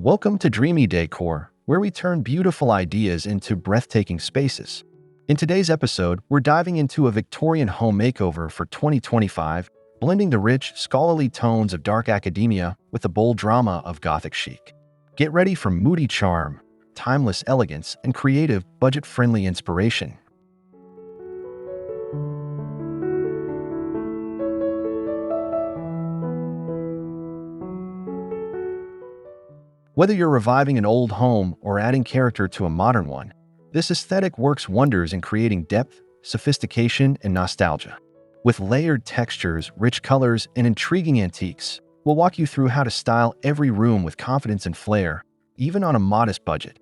Welcome to Dreamy Decor, where we turn beautiful ideas into breathtaking spaces. In today's episode, we're diving into a Victorian home makeover for 2025, blending the rich, scholarly tones of dark academia with the bold drama of Gothic chic. Get ready for moody charm, timeless elegance, and creative, budget-friendly inspiration. Whether you're reviving an old home or adding character to a modern one, this aesthetic works wonders in creating depth, sophistication, and nostalgia. With layered textures, rich colors, and intriguing antiques, we'll walk you through how to style every room with confidence and flair, even on a modest budget.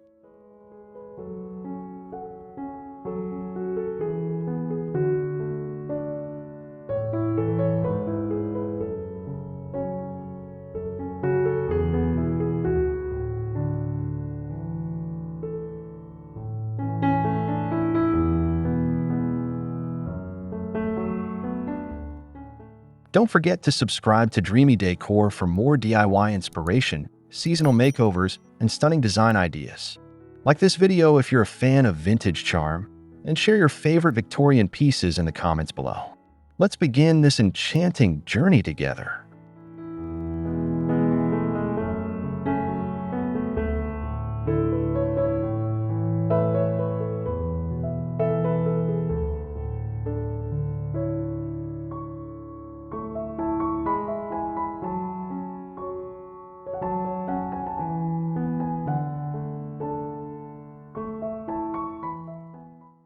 Don't forget to subscribe to Dreamy Decor for more DIY inspiration, seasonal makeovers, and stunning design ideas. Like this video if you're a fan of vintage charm, and share your favorite Victorian pieces in the comments below. Let's begin this enchanting journey together.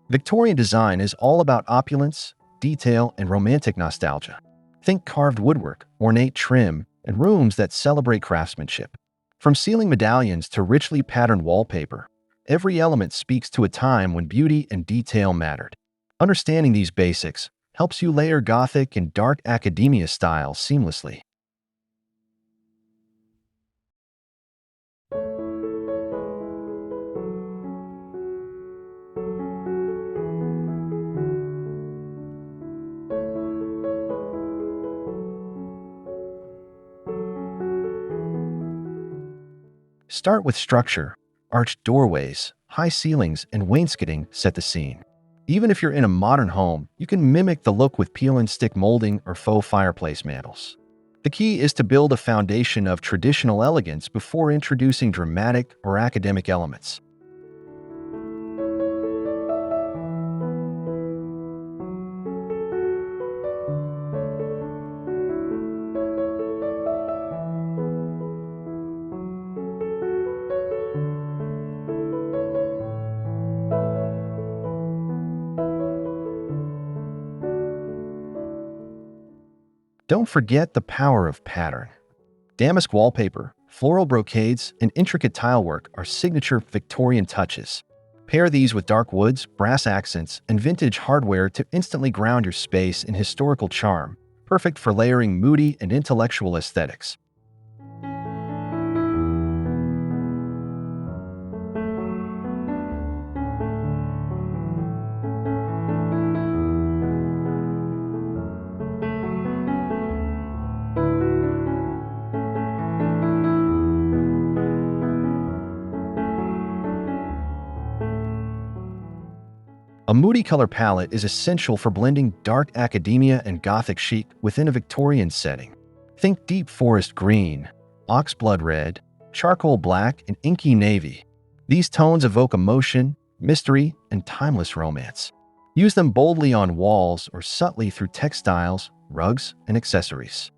Victorian design is all about opulence, detail, and romantic nostalgia. Think carved woodwork, ornate trim, and rooms that celebrate craftsmanship. From ceiling medallions to richly patterned wallpaper, every element speaks to a time when beauty and detail mattered. Understanding these basics helps you layer Gothic and dark academia styles seamlessly. Start with structure. Arched doorways, high ceilings, and wainscoting set the scene. Even if you're in a modern home, you can mimic the look with peel-and-stick molding or faux fireplace mantels. The key is to build a foundation of traditional elegance before introducing dramatic or academic elements. Don't forget the power of pattern. Damask wallpaper, floral brocades, and intricate tilework are signature Victorian touches. Pair these with dark woods, brass accents, and vintage hardware to instantly ground your space in historical charm, perfect for layering moody and intellectual aesthetics. A moody color palette is essential for blending dark academia and Gothic chic within a Victorian setting. Think deep forest green, oxblood red, charcoal black, and inky navy. These tones evoke emotion, mystery, and timeless romance. Use them boldly on walls or subtly through textiles, rugs, and accessories.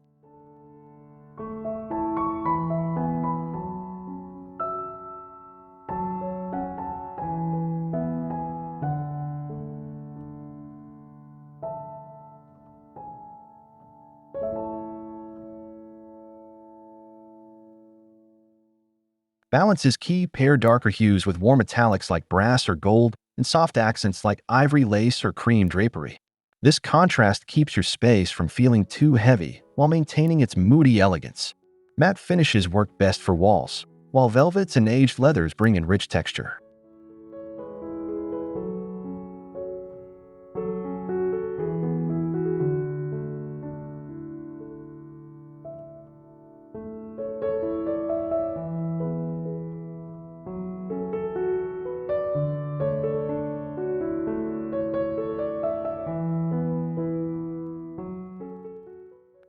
Balance is key. Pair darker hues with warm metallics like brass or gold and soft accents like ivory lace or cream drapery. This contrast keeps your space from feeling too heavy while maintaining its moody elegance. Matte finishes work best for walls, while velvets and aged leathers bring in rich texture.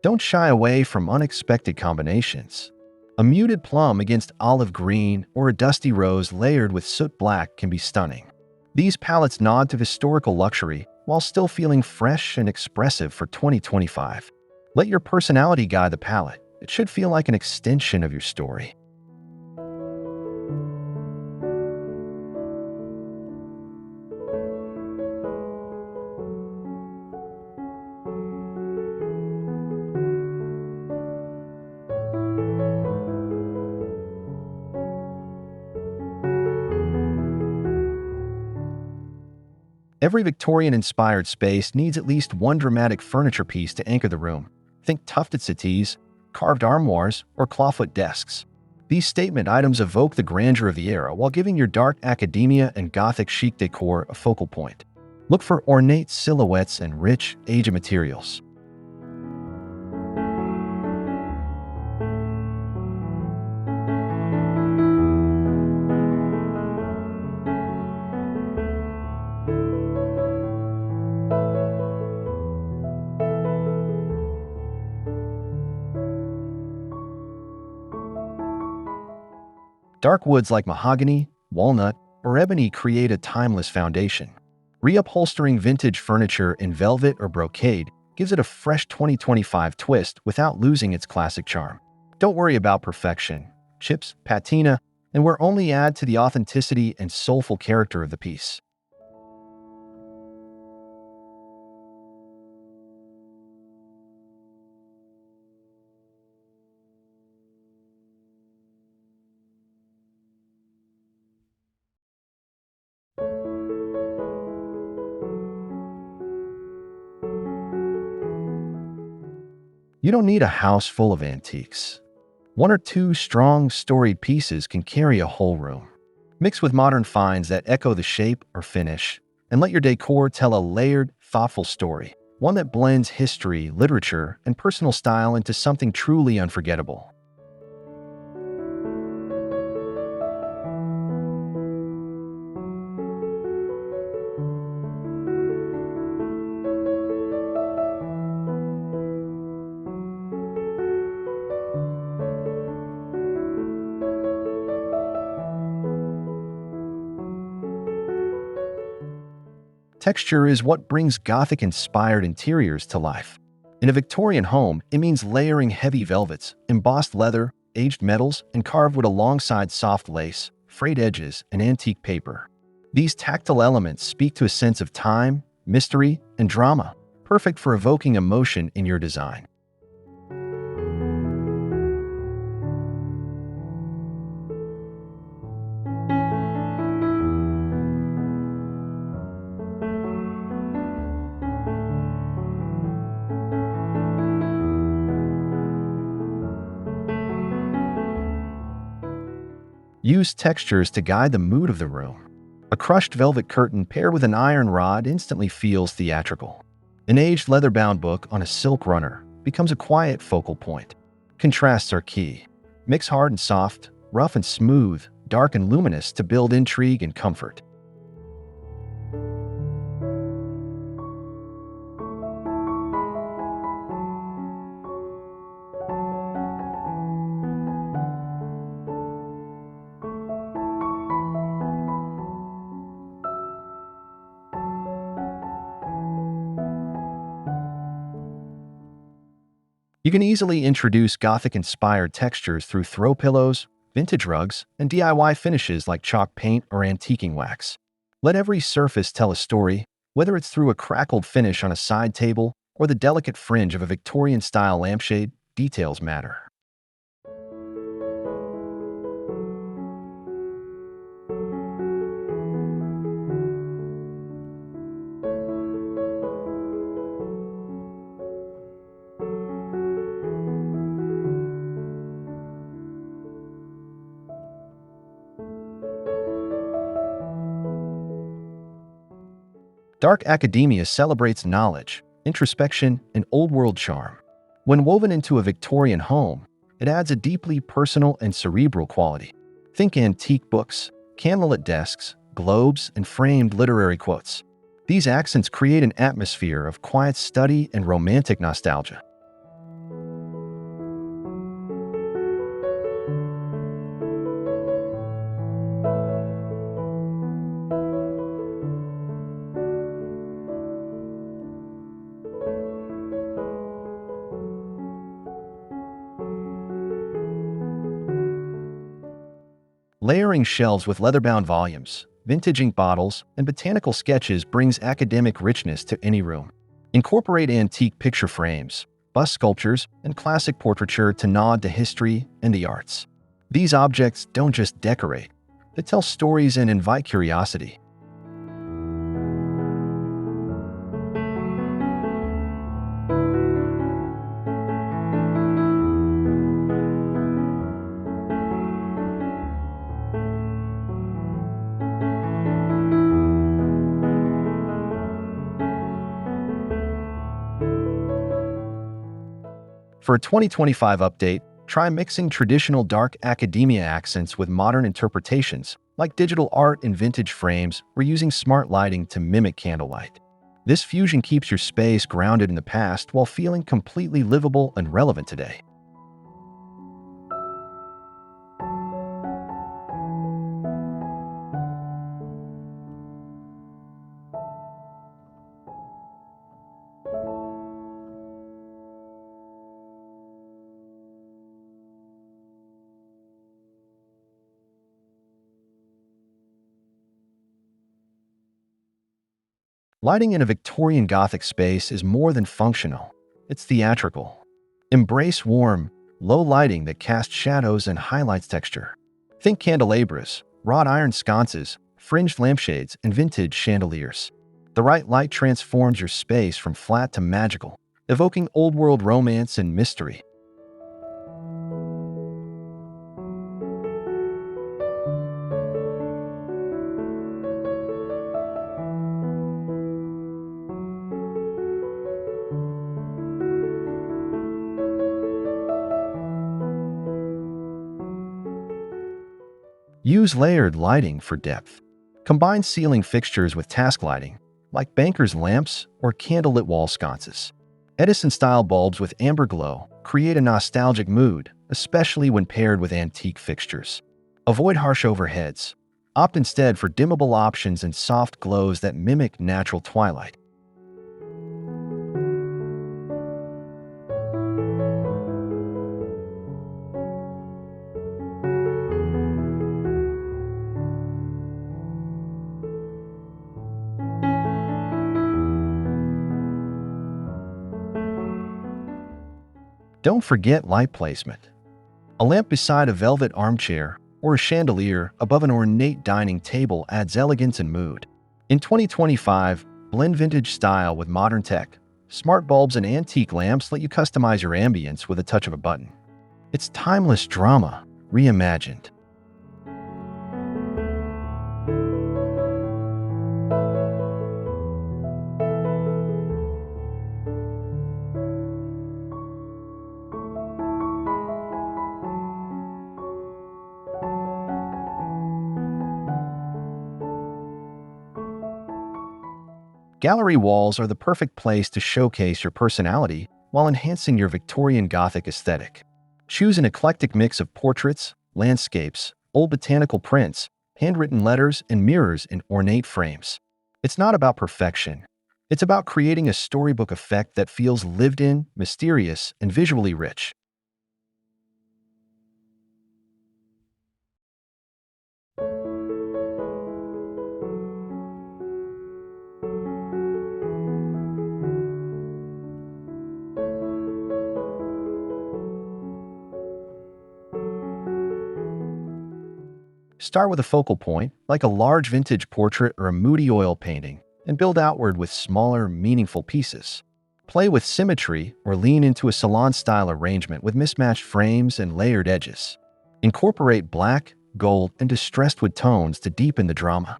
Don't shy away from unexpected combinations. A muted plum against olive green or a dusty rose layered with soot black can be stunning. These palettes nod to historical luxury while still feeling fresh and expressive for 2025. Let your personality guide the palette. It should feel like an extension of your story. Every Victorian-inspired space needs at least one dramatic furniture piece to anchor the room. Think tufted settees, carved armoires, or clawfoot desks. These statement items evoke the grandeur of the era while giving your dark academia and Gothic chic decor a focal point. Look for ornate silhouettes and rich, aged materials. Dark woods like mahogany, walnut, or ebony create a timeless foundation. Reupholstering vintage furniture in velvet or brocade gives it a fresh 2025 twist without losing its classic charm. Don't worry about perfection. Chips, patina, and we're only add to the authenticity and soulful character of the piece. You don't need a house full of antiques. One or two strong, storied pieces can carry a whole room. Mix with modern finds that echo the shape or finish, and let your decor tell a layered, thoughtful story, one that blends history, literature, and personal style into something truly unforgettable. Texture is what brings Gothic-inspired interiors to life. In a Victorian home, it means layering heavy velvets, embossed leather, aged metals, and carved wood alongside soft lace, frayed edges, and antique paper. These tactile elements speak to a sense of time, mystery, and drama, perfect for evoking emotion in your design. Use textures to guide the mood of the room. A crushed velvet curtain paired with an iron rod instantly feels theatrical. An aged leather-bound book on a silk runner becomes a quiet focal point. Contrasts are key. Mix hard and soft, rough and smooth, dark and luminous to build intrigue and comfort. You can easily introduce Gothic-inspired textures through throw pillows, vintage rugs, and DIY finishes like chalk paint or antiquing wax. Let every surface tell a story, whether it's through a crackled finish on a side table or the delicate fringe of a Victorian-style lampshade, details matter. Dark academia celebrates knowledge, introspection, and old-world charm. When woven into a Victorian home, it adds a deeply personal and cerebral quality. Think antique books, candlelit desks, globes, and framed literary quotes. These accents create an atmosphere of quiet study and romantic nostalgia. Layering shelves with leather-bound volumes, vintage ink bottles, and botanical sketches brings academic richness to any room. Incorporate antique picture frames, bust sculptures, and classic portraiture to nod to history and the arts. These objects don't just decorate, they tell stories and invite curiosity. For a 2025 update, try mixing traditional dark academia accents with modern interpretations, like digital art and vintage frames, or using smart lighting to mimic candlelight. This fusion keeps your space grounded in the past while feeling completely livable and relevant today. Lighting in a Victorian Gothic space is more than functional, it's theatrical. Embrace warm, low lighting that casts shadows and highlights texture. Think candelabras, wrought iron sconces, fringed lampshades, and vintage chandeliers. The right light transforms your space from flat to magical, evoking old-world romance and mystery. Use layered lighting for depth. Combine ceiling fixtures with task lighting, like banker's lamps or candlelit wall sconces. Edison-style bulbs with amber glow create a nostalgic mood, especially when paired with antique fixtures. Avoid harsh overheads. Opt instead for dimmable options and soft glows that mimic natural twilight. Don't forget light placement. A lamp beside a velvet armchair or a chandelier above an ornate dining table adds elegance and mood. In 2025, blend vintage style with modern tech. Smart bulbs and antique lamps let you customize your ambience with a touch of a button. It's timeless drama, reimagined. Gallery walls are the perfect place to showcase your personality while enhancing your Victorian Gothic aesthetic. Choose an eclectic mix of portraits, landscapes, old botanical prints, handwritten letters, and mirrors in ornate frames. It's not about perfection. It's about creating a storybook effect that feels lived in, mysterious, and visually rich. Start with a focal point, like a large vintage portrait or a Moody oil painting, and build outward with smaller, meaningful pieces. Play with symmetry or lean into a salon-style arrangement with mismatched frames and layered edges. Incorporate black, gold, and distressed wood tones to deepen the drama.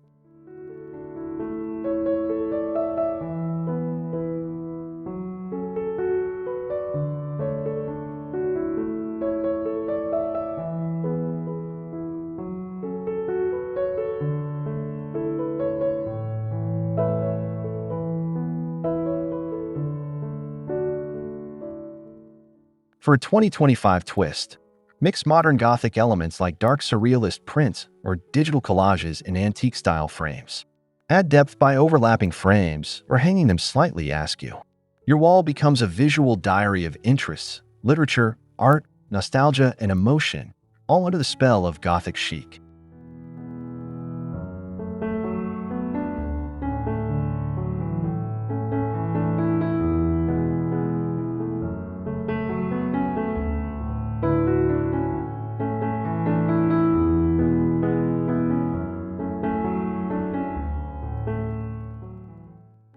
For a 2025 twist, mix modern Gothic elements like dark surrealist prints or digital collages in antique-style frames. Add depth by overlapping frames or hanging them slightly askew. Your wall becomes a visual diary of interests, literature, art, nostalgia, and emotion, all under the spell of Gothic chic.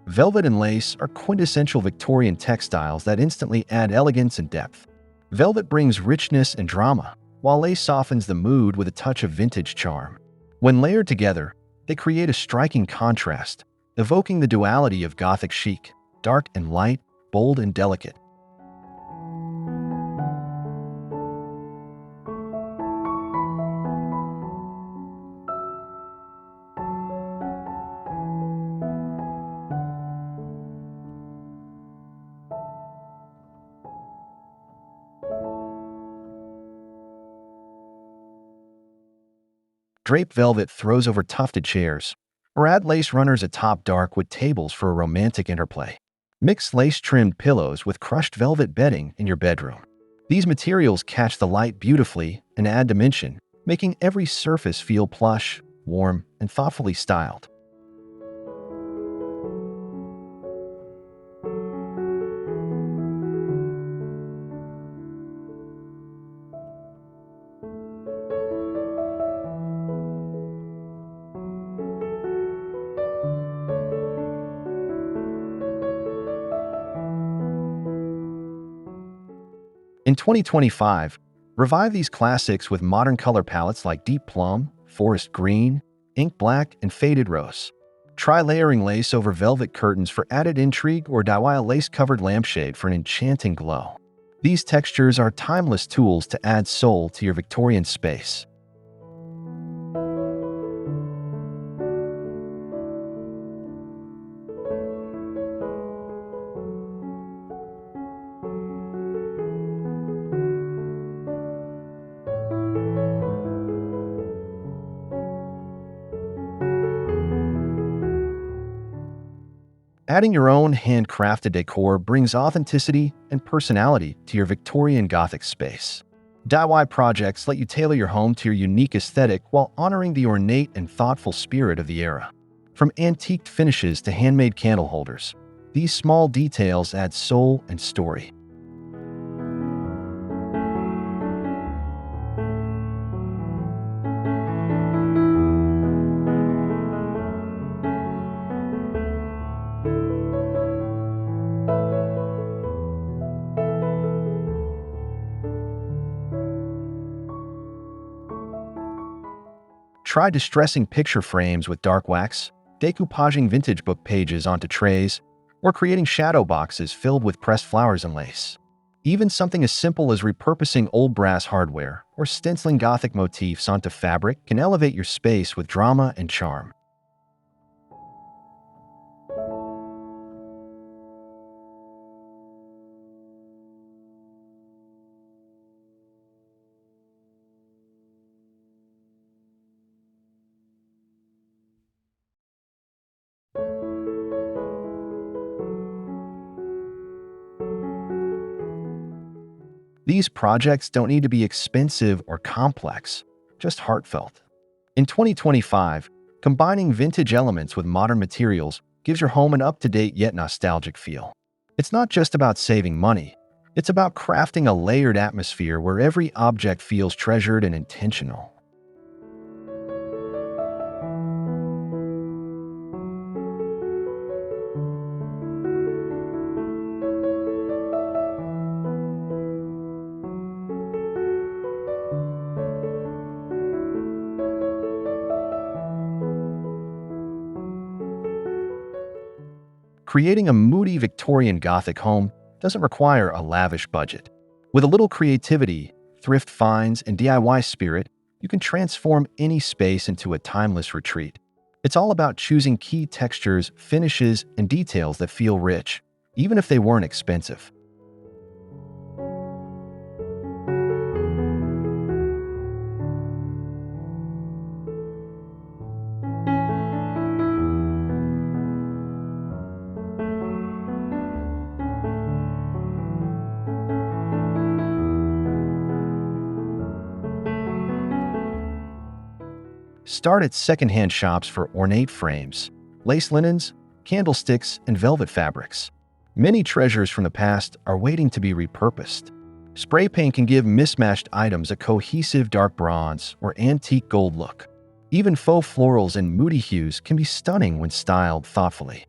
Velvet and lace are quintessential Victorian textiles that instantly add elegance and depth. Velvet brings richness and drama, while lace softens the mood with a touch of vintage charm. When layered together, they create a striking contrast, evoking the duality of Gothic chic, dark and light, bold and delicate. Drape velvet throws over tufted chairs, or add lace runners atop dark wood tables for a romantic interplay. Mix lace-trimmed pillows with crushed velvet bedding in your bedroom. These materials catch the light beautifully and add dimension, making every surface feel plush, warm, and thoughtfully styled. In 2025, revive these classics with modern color palettes like deep plum, forest green, ink black, and faded rose. Try layering lace over velvet curtains for added intrigue or DIY a lace-covered lampshade for an enchanting glow. These textures are timeless tools to add soul to your Victorian space. Adding your own handcrafted decor brings authenticity and personality to your Victorian Gothic space. DIY projects let you tailor your home to your unique aesthetic while honoring the ornate and thoughtful spirit of the era. From antiqued finishes to handmade candle holders, these small details add soul and story. Try distressing picture frames with dark wax, decoupaging vintage book pages onto trays, or creating shadow boxes filled with pressed flowers and lace. Even something as simple as repurposing old brass hardware or stenciling Gothic motifs onto fabric can elevate your space with drama and charm. These projects don't need to be expensive or complex, just heartfelt. In 2025, combining vintage elements with modern materials gives your home an up-to-date yet nostalgic feel. It's not just about saving money, it's about crafting a layered atmosphere where every object feels treasured and intentional. Creating a moody Victorian Gothic home doesn't require a lavish budget. With a little creativity, thrift finds, and DIY spirit, you can transform any space into a timeless retreat. It's all about choosing key textures, finishes, and details that feel rich, even if they weren't expensive. Start at secondhand shops for ornate frames, lace linens, candlesticks, and velvet fabrics. Many treasures from the past are waiting to be repurposed. Spray paint can give mismatched items a cohesive dark bronze or antique gold look. Even faux florals and moody hues can be stunning when styled thoughtfully.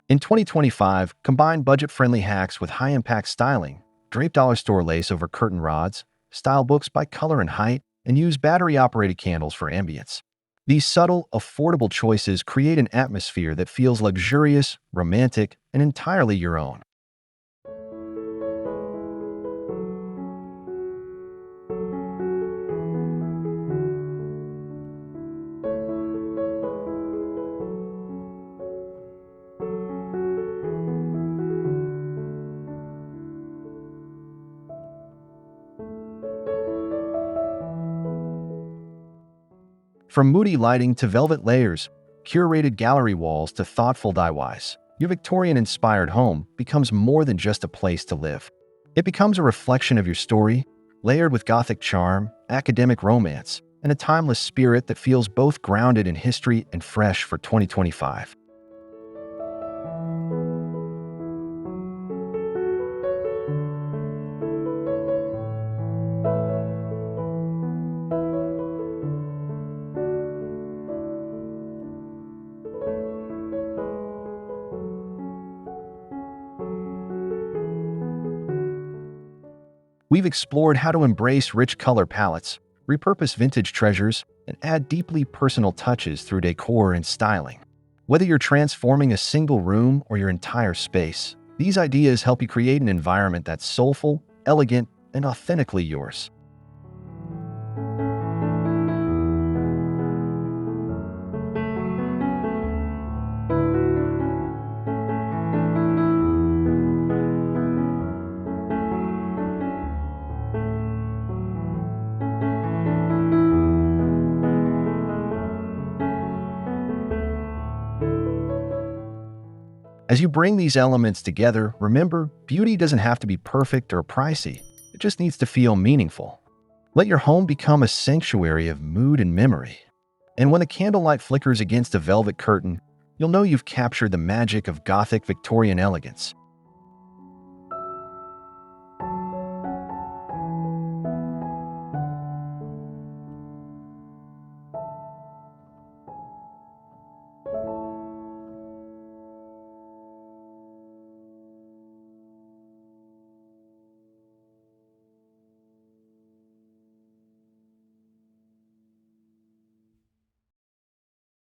In 2025, combine budget-friendly hacks with high-impact styling, drape dollar store lace over curtain rods, style books by color and height, and use battery-operated candles for ambience. These subtle, affordable choices create an atmosphere that feels luxurious, romantic, and entirely your own. From moody lighting to velvet layers, curated gallery walls to thoughtful DIYs, your Victorian-inspired home becomes more than just a place to live. It becomes a reflection of your story, layered with Gothic charm, academic romance, and a timeless spirit that feels both grounded in history and fresh for 2025. We've explored how to embrace rich color palettes, repurpose vintage treasures, and add deeply personal touches through decor and styling. Whether you're transforming a single room or your entire space, these ideas help you create an environment that's soulful, elegant, and authentically yours. As you bring these elements together, remember, beauty doesn't have to be perfect or pricey. It just needs to feel meaningful. Let your home become a sanctuary of mood and memory. And when the candlelight flickers against a velvet curtain, you'll know you've captured the magic of Gothic Victorian elegance.